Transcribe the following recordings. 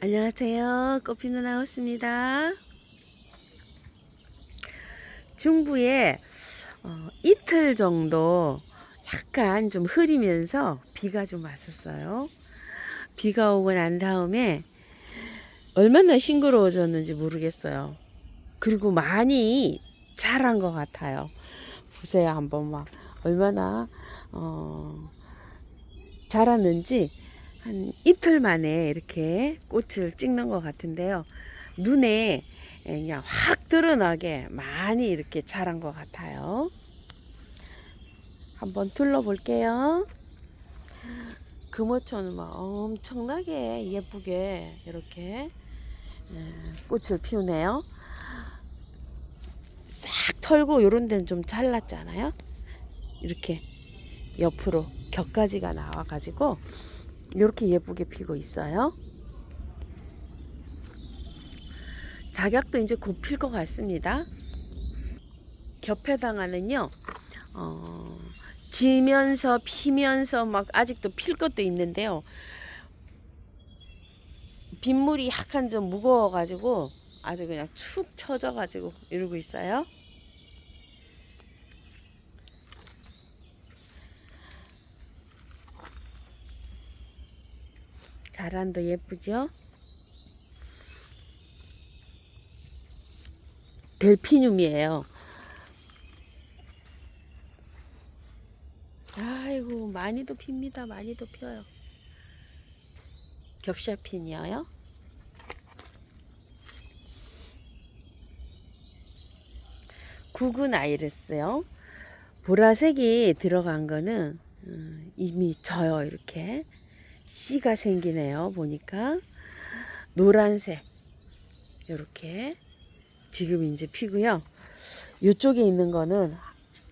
안녕하세요. 꽃피는 하우스입니다. 중부에 이틀 정도 약간 좀 흐리면서 비가 좀 왔었어요. 비가 오고 난 다음에 얼마나 싱그러워졌는지 모르겠어요. 그리고 많이 자란 것 같아요. 보세요, 한번 막 얼마나 자랐는지 한 이틀 만에 이렇게 꽃을 찍는 것 같은데요. 눈에 그냥 확 드러나게 많이 이렇게 자란 것 같아요. 한번 둘러볼게요. 금호초는 막 엄청나게 예쁘게 이렇게 꽃을 피우네요. 싹 털고 이런 데는 좀 잘랐잖아요. 이렇게 옆으로 격가지가 나와가지고 이렇게 예쁘게 피고 있어요. 작약도 이제 곧 필 것 같습니다. 겹해당하는요, 지면서 피면서 막 아직도 필 것도 있는데요. 빗물이 약간 좀 무거워가지고 아주 그냥 축 처져가지고 이러고 있어요. 자란도 예쁘죠? 델피늄이에요. 아이고, 많이도 핍니다. 많이도 펴요. 겹샤핀이에요. 구근 아이리스요. 보라색이 들어간 거는 이미 져요. 이렇게 씨가 생기네요. 보니까 노란색 이렇게 지금 이제 피고요. 이쪽에 있는 거는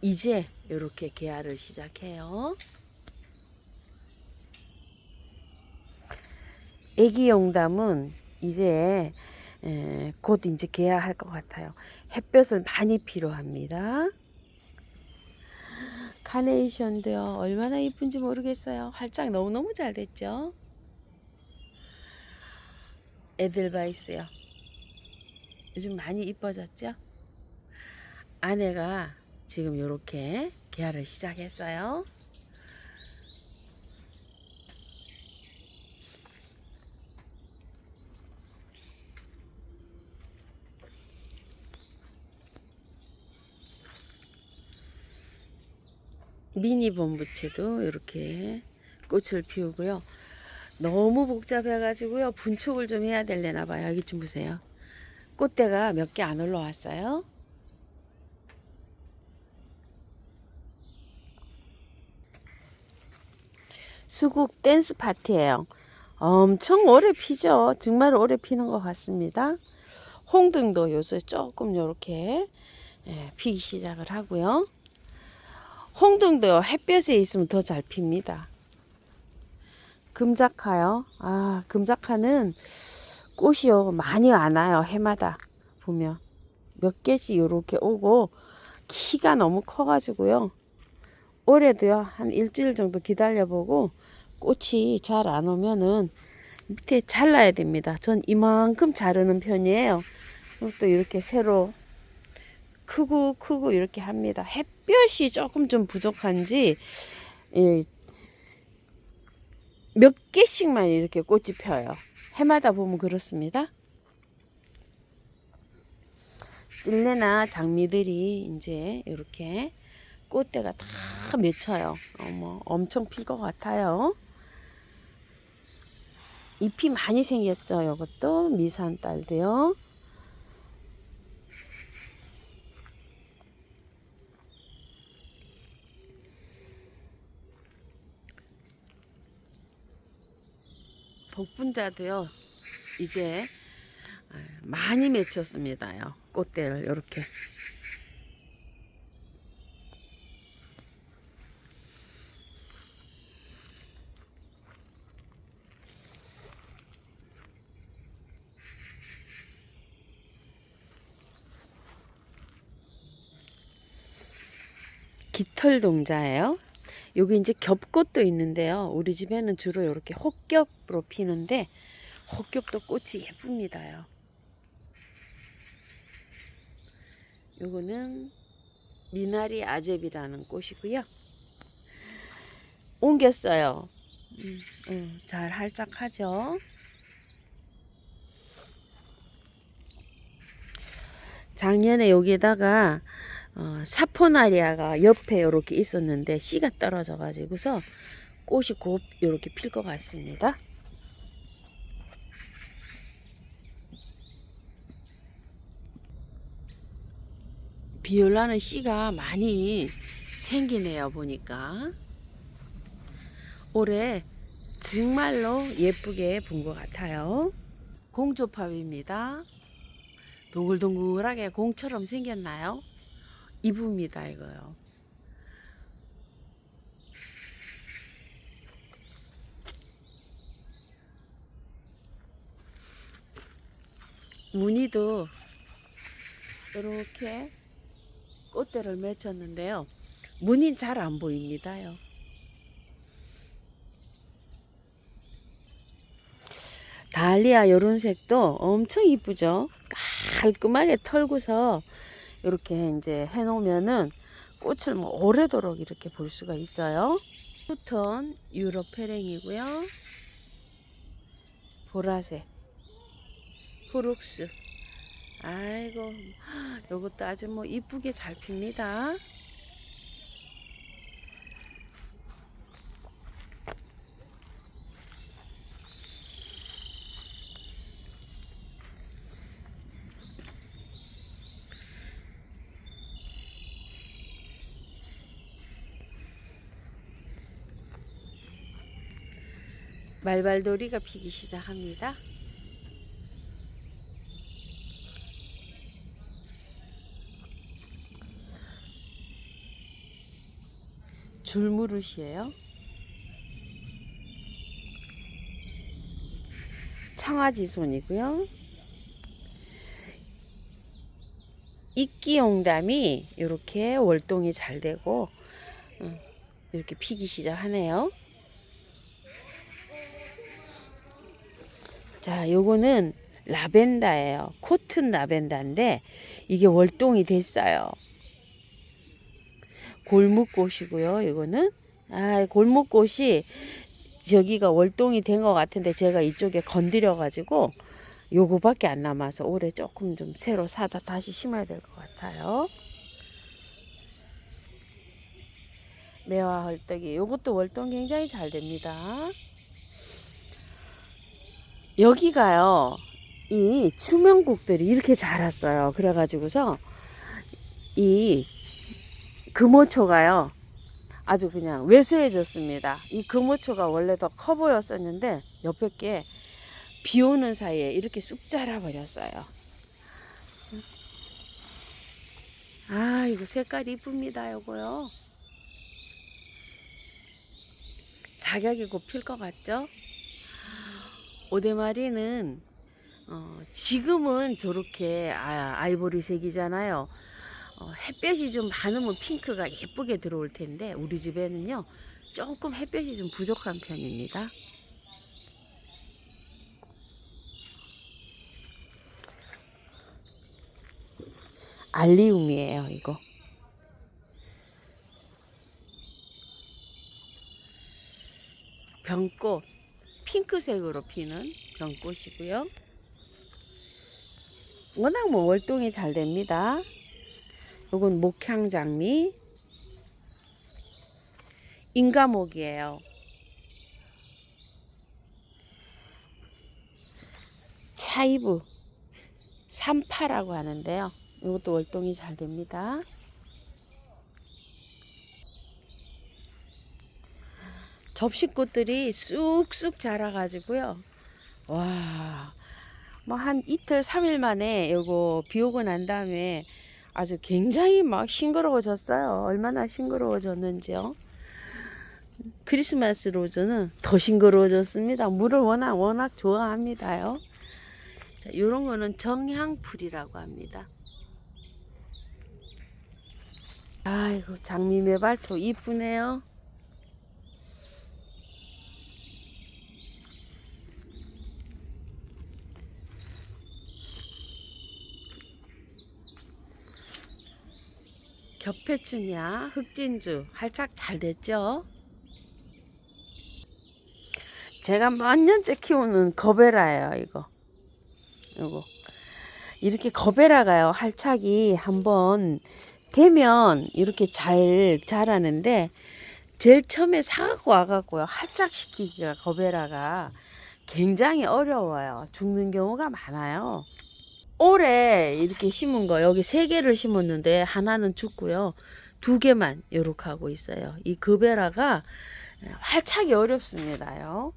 이제 이렇게 개화를 시작해요. 애기 용담은 이제 곧 이제 개화할 것 같아요. 햇볕을 많이 필요합니다. 카네이션도요. 얼마나 이쁜지 모르겠어요. 활짝 너무너무 잘 됐죠. 에델바이스요. 요즘 많이 이뻐졌죠. 아내가 지금 이렇게 개화를 시작했어요. 미니 본부채도 이렇게 꽃을 피우고요. 너무 복잡해가지고요. 분촉을 좀 해야 되려나 봐요. 여기 좀 보세요. 꽃대가 몇 개 안 올라왔어요. 수국 댄스 파티예요. 엄청 오래 피죠. 정말 오래 피는 것 같습니다. 홍등도 요새 조금 이렇게 피기 시작을 하고요. 홍등도 햇볕에 있으면 더 잘 핍니다. 금작화요. 금작화는 꽃이요 많이 안 와요. 해마다 보면 몇 개씩 이렇게 오고 키가 너무 커가지고요. 올해도요 한 일주일 정도 기다려보고 꽃이 잘 안 오면은 밑에 잘라야 됩니다. 전 이만큼 자르는 편이에요. 또 이렇게 새로 크고 이렇게 합니다. 햇볕이 조금 좀 부족한지 몇 개씩만 이렇게 꽃이 펴요. 해마다 보면 그렇습니다. 찔레나 장미들이 이제 이렇게 꽃대가 다 맺혀요. 엄청 필 것 같아요. 잎이 많이 생겼죠. 이것도 미산딸도요. 복분자도요. 이제 많이 맺혔습니다요. 꽃대를 이렇게. 깃털동자예요. 여기 이제 겹꽃도 있는데요. 우리 집에는 주로 이렇게 혹겹으로 피는데 혹겹도 꽃이 예쁩니다요. 요거는 미나리 아제비라는 꽃이고요. 옮겼어요. 잘 활짝하죠. 작년에 여기에다가 사포나리아가 옆에 이렇게 있었는데 씨가 떨어져 가지고서 꽃이 곧 이렇게 필 것 같습니다. 비올라는 씨가 많이 생기네요. 보니까 올해 정말로 예쁘게 본 것 같아요. 공조팝입니다. 동글동글하게 공처럼 생겼나요? 이쁩니다. 이거요. 무늬도 이렇게 꽃대를 맺혔는데요. 무늬는 잘 안 보입니다요. 달리아 요런 색도 엄청 이쁘죠. 깔끔하게 털고서 이렇게 이제 해놓으면은 꽃을 뭐 오래도록 이렇게 볼 수가 있어요. 푸턴 유럽 페랭이고요. 보라색 후룩스. 아이고, 요것도 아주 뭐 이쁘게 잘 핍니다. 말발도리가 피기 시작합니다. 줄무릇이에요. 청아지손이고요. 이끼용담이 이렇게 월동이 잘 되고 이렇게 피기 시작하네요. 자, 요거는 라벤더예요. 코튼 라벤더인데 이게 월동이 됐어요. 골무꽃이고요. 이거는 골무꽃이 저기가 월동이 된 것 같은데 제가 이쪽에 건드려 가지고 요거밖에 안 남아서 올해 조금 좀 새로 사다 다시 심어야 될 것 같아요. 매화 헐떡이 요것도 월동 굉장히 잘 됩니다. 여기가요, 이 추명국들이 이렇게 자랐어요. 그래가지고서 이 금호초가요 아주 그냥 왜소해졌습니다. 이 금호초가 원래 더 커 보였었는데 옆에 게 비 오는 사이에 이렇게 쑥 자라 버렸어요. 아, 이거 색깔 이쁩니다. 요거요. 자격이 곧 필 것 같죠? 오대마리는 지금은 저렇게 아이보리색이잖아요. 햇볕이 좀 많으면 핑크가 예쁘게 들어올 텐데 우리 집에는요 조금 햇볕이 좀 부족한 편입니다. 알리움이에요, 이거. 병꽃, 핑크색으로 피는 병꽃이고요. 워낙 뭐 월동이 잘 됩니다. 이건 목향장미, 인가목이에요. 차이브, 삼파라고 하는데요. 이것도 월동이 잘 됩니다. 접시꽃들이 쑥쑥 자라가지고요. 와, 뭐 한 이틀 3일 만에 요거 비 오고 난 다음에 아주 굉장히 막 싱그러워졌어요. 얼마나 싱그러워졌는지요. 크리스마스 로즈는 더 싱그러워졌습니다. 물을 워낙 좋아합니다요. 자, 요런 거는 정향풀이라고 합니다. 아이고, 장미매발토 이쁘네요. 겹페추니아, 흑진주 활짝 잘 됐죠? 제가 몇 년째 키우는 거베라예요, 이거. 요거. 이렇게 거베라가요, 활착이 한번 되면 이렇게 잘 자라는데, 제일 처음에 사갖고 와갖고요, 활착시키기가 거베라가 굉장히 어려워요. 죽는 경우가 많아요. 올해 이렇게 심은 거, 여기 3개를 심었는데, 하나는 죽고요, 2개만 요렇게 하고 있어요. 이 거베라가 활착이 어렵습니다요.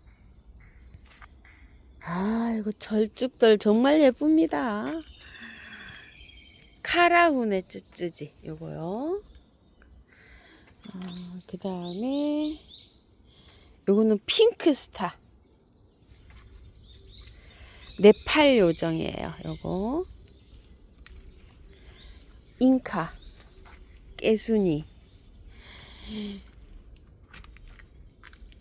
이거 절쭉들 정말 예쁩니다. 카라훈의 쯔쯔지 요거요. 그 다음에 요거는 핑크스타 네팔 요정이에요. 요거 잉카 깨순이.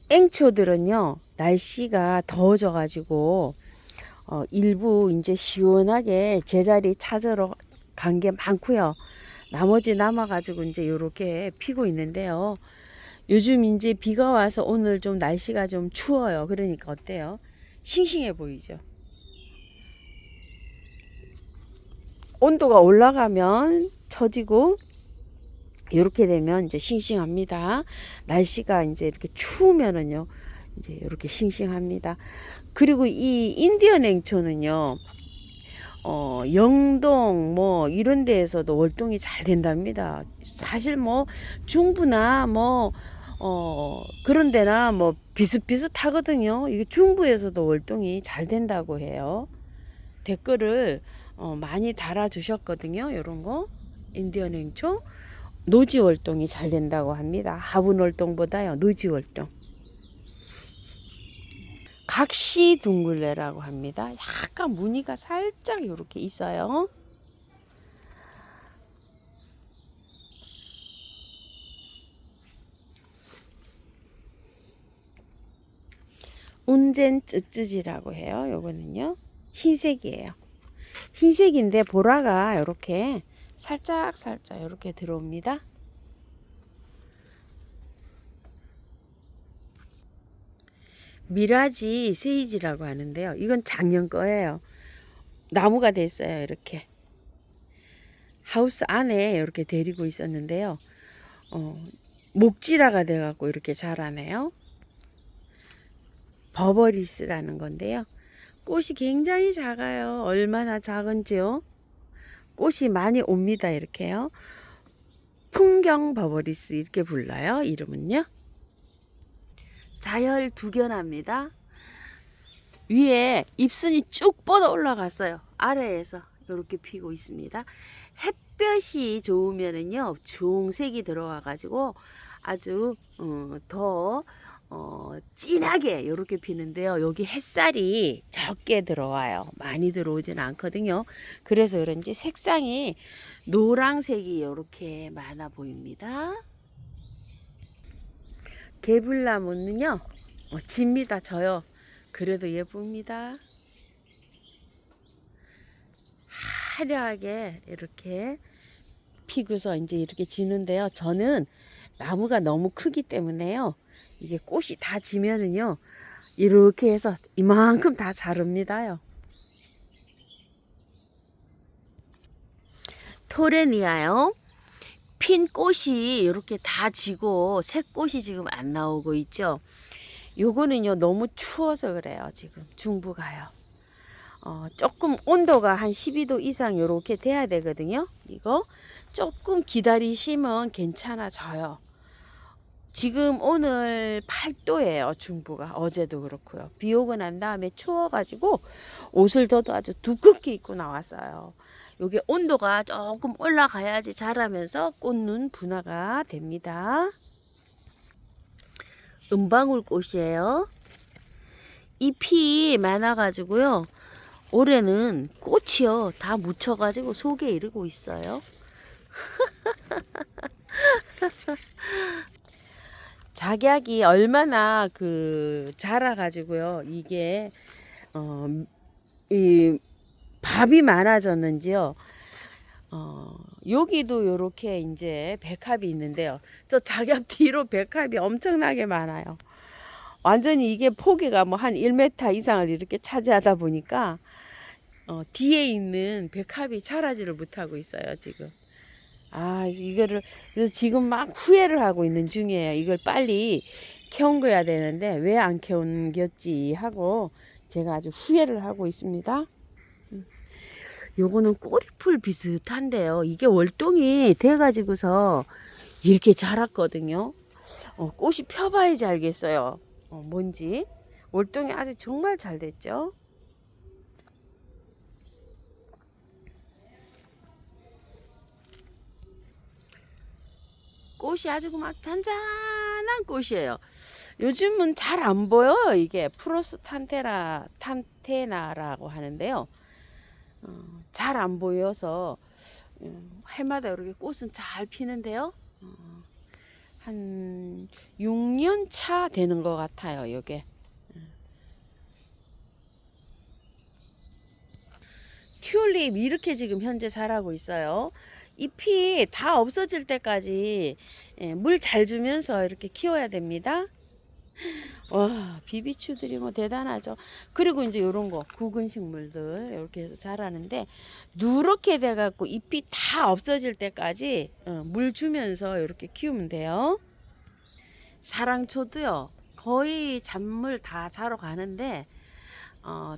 앵초들은요, 날씨가 더워져 가지고 일부 이제 시원하게 제자리 찾으러 간 게 많고요. 나머지 남아 가지고 이제 요렇게 피고 있는데요. 요즘 이제 비가 와서 오늘 좀 날씨가 좀 추워요. 그러니까 어때요? 싱싱해 보이죠? 온도가 올라가면 처지고, 이렇게 되면 이제 싱싱합니다. 날씨가 이제 이렇게 추우면은요, 이제 이렇게 싱싱합니다. 그리고 이 인디언 앵초는요, 영동 뭐 이런 데에서도 월동이 잘 된답니다. 사실 뭐 중부나 뭐 그런 데나 뭐 비슷비슷하거든요. 이게 중부에서도 월동이 잘 된다고 해요. 댓글을 많이 달아 주셨거든요. 이런 거 인디언 앵초 노지 월동이 잘 된다고 합니다. 화분 월동보다요, 노지 월동. 각시 둥글레라고 합니다. 약간 무늬가 살짝 이렇게 있어요. 운젠 쯔쯔지라고 해요. 요거는요, 흰색이에요. 흰색인데 보라가 이렇게 살짝 이렇게 들어옵니다. 미라지 세이지라고 하는데요. 이건 작년 거예요. 나무가 됐어요. 이렇게 하우스 안에 이렇게 데리고 있었는데요. 목지라가 돼갖고 이렇게 자라네요. 버버리스라는 건데요. 꽃이 굉장히 작아요. 얼마나 작은지요? 꽃이 많이 옵니다. 이렇게요. 풍경 버버리스 이렇게 불러요. 이름은요. 자열 두견합니다. 위에 잎순이 쭉 뻗어 올라갔어요. 아래에서 이렇게 피고 있습니다. 햇볕이 좋으면은요, 주홍색이 들어와 가지고 아주 더 진하게 이렇게 피는데요. 여기 햇살이 적게 들어와요. 많이 들어오진 않거든요. 그래서 그런지 색상이 노란색이 이렇게 많아 보입니다. 개불나무는요, 집니다. 져요. 그래도 예쁩니다. 화려하게 이렇게 피고서 이제 이렇게 지는데요. 저는 나무가 너무 크기 때문에요, 이게 꽃이 다 지면은요, 이렇게 해서 이만큼 다 자릅니다요. 토레니아요. 핀 꽃이 이렇게 다 지고 새꽃이 지금 안 나오고 있죠. 요거는요, 너무 추워서 그래요. 지금 중부가요. 조금 온도가 한 12도 이상 이렇게 돼야 되거든요. 이거 조금 기다리시면 괜찮아져요. 지금 오늘 8도예요. 중부가. 어제도 그렇고요. 비 오고 난 다음에 추워가지고 옷을 저도 아주 두껍게 입고 나왔어요. 요게 온도가 조금 올라가야지 자라면서 꽃눈 분화가 됩니다. 은방울 꽃이에요. 잎이 많아가지고요, 올해는 꽃이요 다 묻혀가지고 속에 이르고 있어요. 작약이 얼마나 자라가지고요, 이게 이 밥이 많아졌는지요. 여기도 요렇게 이제 백합이 있는데요. 저 작약 뒤로 백합이 엄청나게 많아요. 완전히 이게 포기가 뭐 한 1m 이상을 이렇게 차지하다 보니까 뒤에 있는 백합이 자라지를 못하고 있어요, 지금. 아, 이거를, 그래서 지금 막 후회를 하고 있는 중이에요. 이걸 빨리 키워야 되는데, 왜 안 키운겼지 하고, 제가 아주 후회를 하고 있습니다. 요거는 꼬리풀 비슷한데요. 이게 월동이 돼가지고서 이렇게 자랐거든요. 꽃이 펴봐야지 알겠어요. 뭔지. 월동이 아주 정말 잘 됐죠. 꽃이 아주 막 잔잔한 꽃이에요. 요즘은 잘 안 보여. 이게 탄테나라고 하는데요. 잘 안 보여서 해마다 이렇게 꽃은 잘 피는데요. 한 6년 차 되는 것 같아요. 요게. 튤립 이렇게 지금 현재 자라고 있어요. 잎이 다 없어질 때까지 물 잘 주면서 이렇게 키워야 됩니다. 와, 비비추들이 뭐 대단하죠. 그리고 이제 요런 거 굵은 식물들 이렇게 해서 자라는데 누렇게 돼 갖고 잎이 다 없어질 때까지 물 주면서 이렇게 키우면 돼요. 사랑초도요. 거의 잔물 다 자러 가는데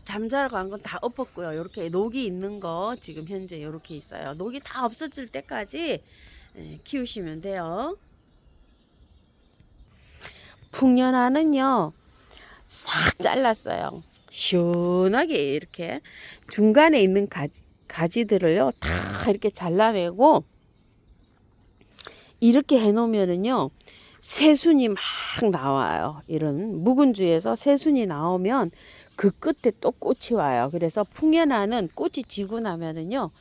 잠자러 간 건 다 엎었고요. 이렇게 녹이 있는 거 지금 현재 이렇게 있어요. 녹이 다 없어질 때까지 키우시면 돼요. 풍년화는요, 싹 잘랐어요. 시원하게 이렇게 중간에 있는 가지들을요, 다 이렇게 잘라내고, 이렇게 해놓으면은요, 새순이 막 나와요. 이런 묵은주에서 새순이 나오면 그 끝에 또 꽃이 와요. 그래서 풍년화는 꽃이 지고 나면은요,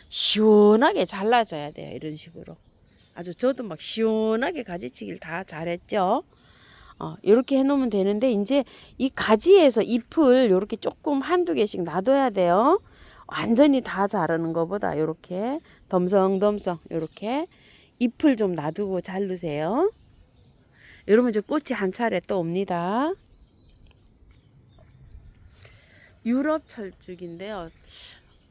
시원하게 잘라져야 돼요. 이런 식으로. 아주 저도 막 시원하게 가지치기를 다 잘했죠. 이렇게 해놓으면 되는데 이제 이 가지에서 잎을 이렇게 조금 한두 개씩 놔둬야 돼요. 완전히 다 자르는 것보다 이렇게 덤성덤성 이렇게 잎을 좀 놔두고 자르세요. 이러면 이제 꽃이 한 차례 또 옵니다. 유럽 철쭉인데요.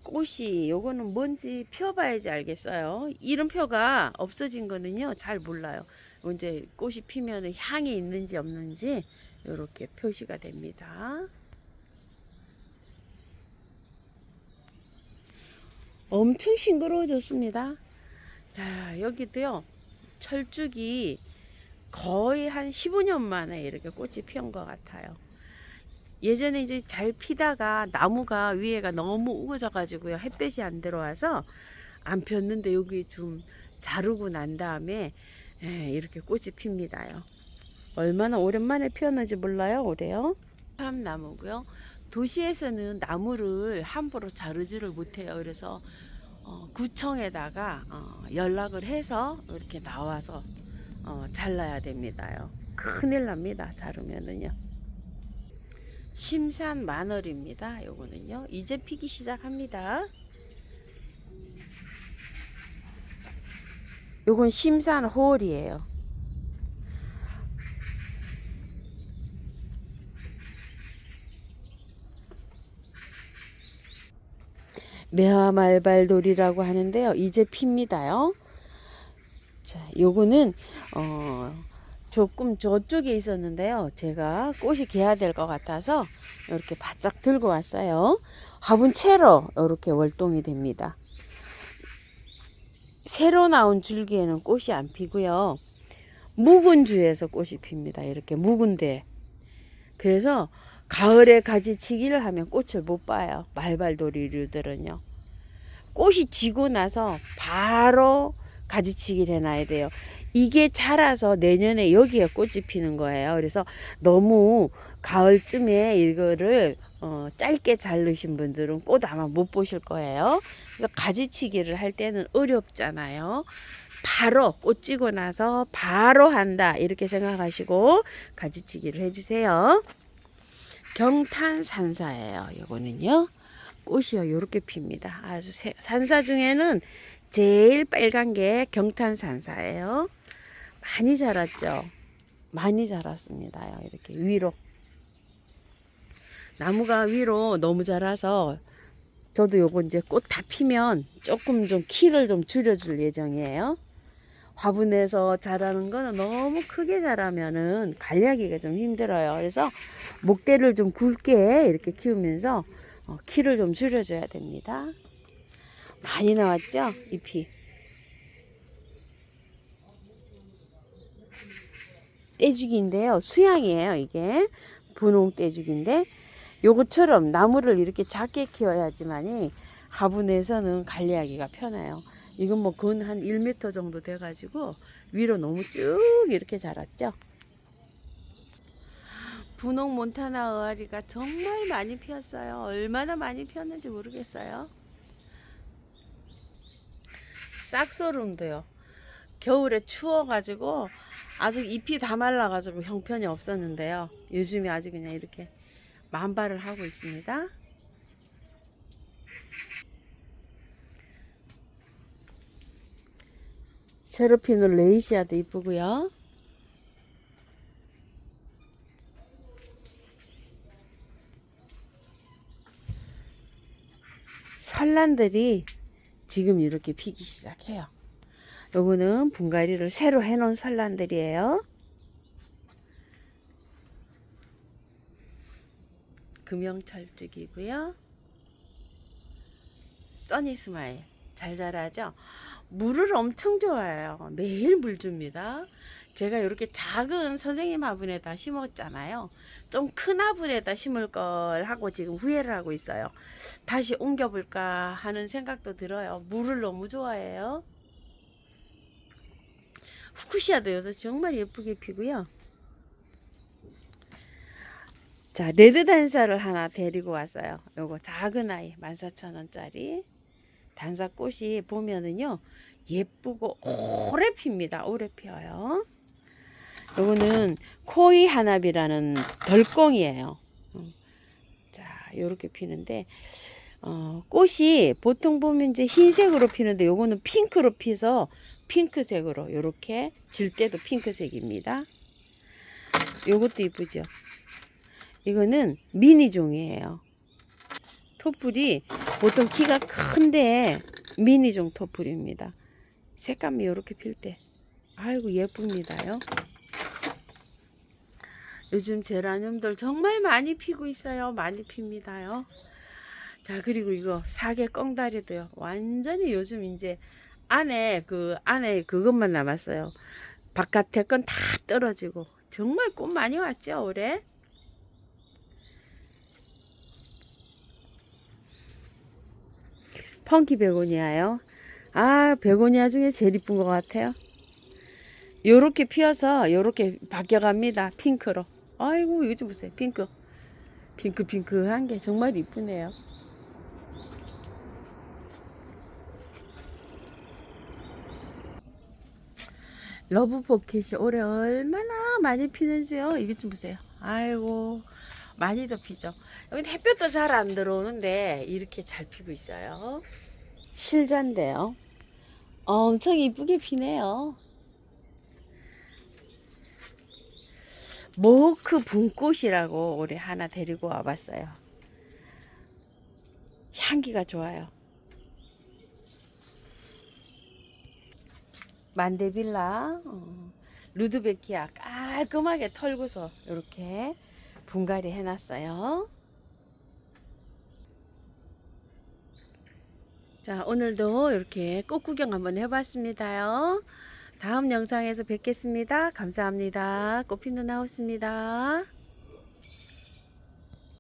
꽃이 요거는 뭔지 펴봐야지 알겠어요. 이름표가 없어진 거는요 잘 몰라요. 이제 꽃이 피면 향이 있는지 없는지 이렇게 표시가 됩니다. 엄청 싱그러워졌습니다. 자, 여기도요 철쭉이 거의 한 15년 만에 이렇게 꽃이 피운 것 같아요. 예전에 이제 잘 피다가 나무가 위에가 너무 우거져 가지고요 햇볕이 안 들어와서 안 폈는데 여기 좀 자르고 난 다음에 이렇게 꽃이 핍니다요. 얼마나 오랜만에 피었는지 몰라요. 올해요. 참나무고요. 도시에서는 나무를 함부로 자르지를 못해요. 그래서 구청에다가 연락을 해서 이렇게 나와서 잘라야 됩니다요. 큰일 납니다. 자르면은요. 심산 마늘입니다. 요거는요. 이제 피기 시작합니다. 요건 심산 홀이에요. 매화말발돌이라고 하는데요. 이제 핍니다요. 자, 요거는 조금 저쪽에 있었는데요. 제가 꽃이 개화될 것 같아서 이렇게 바짝 들고 왔어요. 화분 채로 이렇게 월동이 됩니다. 새로 나온 줄기에는 꽃이 안 피고요. 묵은 주에서 꽃이 핍니다. 이렇게 묵은데. 그래서 가을에 가지치기를 하면 꽃을 못 봐요. 말발도리류들은요. 꽃이 지고 나서 바로 가지치기를 해놔야 돼요. 이게 자라서 내년에 여기에 꽃이 피는 거예요. 그래서 너무 가을쯤에 이거를 짧게 자르신 분들은 꽃 아마 못 보실 거예요. 그래서 가지치기를 할 때는 어렵잖아요. 바로 꽃 지고 나서 바로 한다 이렇게 생각하시고 가지치기를 해주세요. 경탄산사예요. 요거는요 꽃이요 요렇게 핍니다. 아주 산사 중에는 제일 빨간 게 경탄산사예요. 많이 자랐죠. 많이 자랐습니다. 이렇게 위로. 나무가 위로 너무 자라서 저도 요거 이제 꽃 다 피면 조금 좀 키를 좀 줄여줄 예정이에요. 화분에서 자라는 거는 너무 크게 자라면은 관리하기가 좀 힘들어요. 그래서 목대를 좀 굵게 이렇게 키우면서 키를 좀 줄여줘야 됩니다. 많이 나왔죠? 잎이. 떼죽인데요. 수양이에요, 이게. 분홍 떼죽인데 요것처럼 나무를 이렇게 작게 키워야지만이 화분에서는 관리하기가 편해요. 이건 뭐 근 한 1m 정도 돼가지고 위로 너무 쭉 이렇게 자랐죠. 분홍 몬타나 의아리가 정말 많이 피었어요. 얼마나 많이 피었는지 모르겠어요. 싹소름도요. 겨울에 추워가지고 아직 잎이 다 말라가지고 형편이 없었는데요. 요즘에 아주 그냥 이렇게 만발을 하고 있습니다. 새로 피는 레이시아도 이쁘고요. 설란들이 지금 이렇게 피기 시작해요. 요거는 분갈이를 새로 해놓은 설란들이에요. 금영철쭉이고요. 써니스마일 잘 자라죠. 물을 엄청 좋아해요. 매일 물 줍니다. 제가 이렇게 작은 선생님 화분에다 심었잖아요. 좀 큰 화분에다 심을 걸 하고 지금 후회를 하고 있어요. 다시 옮겨볼까 하는 생각도 들어요. 물을 너무 좋아해요. 후쿠시아도 요새 정말 예쁘게 피고요. 자, 레드 단사를 하나 데리고 왔어요. 요거 작은 아이 14,000원짜리 단사 꽃이 보면은요 예쁘고 오래 핍니다. 오래 피어요. 요거는 코이 하나비라는 덜컹이에요. 자, 요렇게 피는데 꽃이 보통 보면 이제 흰색으로 피는데 요거는 핑크로 피서 핑크색으로 요렇게 질 때도 핑크색입니다. 요것도 이쁘죠. 이거는 미니종이에요. 토플이 보통 키가 큰데 미니종 토플입니다. 색감이 이렇게 필 때 아이고 예쁩니다요. 요즘 제라늄들 정말 많이 피고 있어요. 많이 핍니다요. 자, 그리고 이거 사계 꽁다리도요. 완전히 요즘 이제 안에 그것만 남았어요. 바깥에 건 다 떨어지고 정말 꽃 많이 왔죠 올해. 펑키 베고니아요. 아, 베고니아 중에 제일 이쁜 것 같아요. 요렇게 피어서 요렇게 바뀌어갑니다. 핑크로. 아이고 이거 좀 보세요. 핑크한 게 정말 이쁘네요. 러브 포켓이 올해 얼마나 많이 피는지요. 이것 좀 보세요. 아이고 많이 더 피죠. 여기 햇볕도 잘 안 들어오는데 이렇게 잘 피고 있어요. 실자인데요. 엄청 이쁘게 피네요. 모크 분꽃이라고 올해 하나 데리고 와봤어요. 향기가 좋아요. 만데빌라, 루드베키아 깔끔하게 털고서 이렇게 분갈이 해놨어요. 자, 오늘도 이렇게 꽃 구경 한번 해봤습니다요. 다음 영상에서 뵙겠습니다. 감사합니다. 꽃핀 누나였습니다.